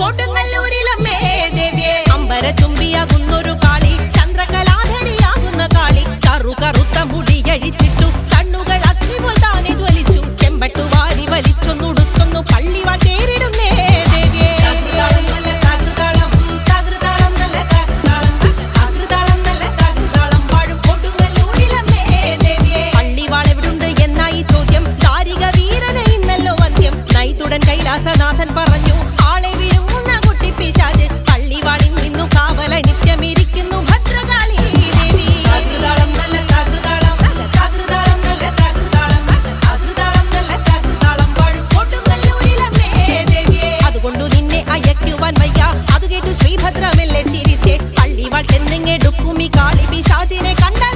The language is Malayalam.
കൊടുങ്ങല്ലൂരിലമ്മേ ദേവിയെ അമ്പര ചുംബിയാകുന്നൊരു കാളി ചന്ദ്രകലാധരിയാകുന്ന കാളി കറുത്ത മുടിയഴിച്ചിട്ടു കണ്ണുകൾ അഗ്നിപോൽ താനെ ജ്വലിച്ചു ചെമ്പട്ടു വാരി വലിച്ചൊന്നുടുത്തൊന്നു പള്ളിവാൾ തേരിടുന്നേ ദേവിയെ പള്ളിവാൾ എവിടുണ്ട് എന്നായി ചോദ്യം കാരിക വീരന് ഇന്നല്ലോ അന്ത്യം നൈതുടൻ കൈലാസനാഥൻ പറഞ്ഞു ആളെ വിഴുങ്ങുന്ന കുട്ടി പിശാച് പള്ളിവാളിൽ നിന്നു കാവല നിത്യമിരിക്കുന്നു ഭദ്രകാളി ദേവി അതുകൊണ്ടു നിന്നെ അയക്കുവാൻ വയ്യ അതു കേട്ടു ശ്രീഭദ്രമെല്ലെ ചിരിച്ചേ പള്ളിവാൾ ചെന്നിങ്ങെടുക്കും ഈ കാളി പിശാചിനെ കണ്ടാൽ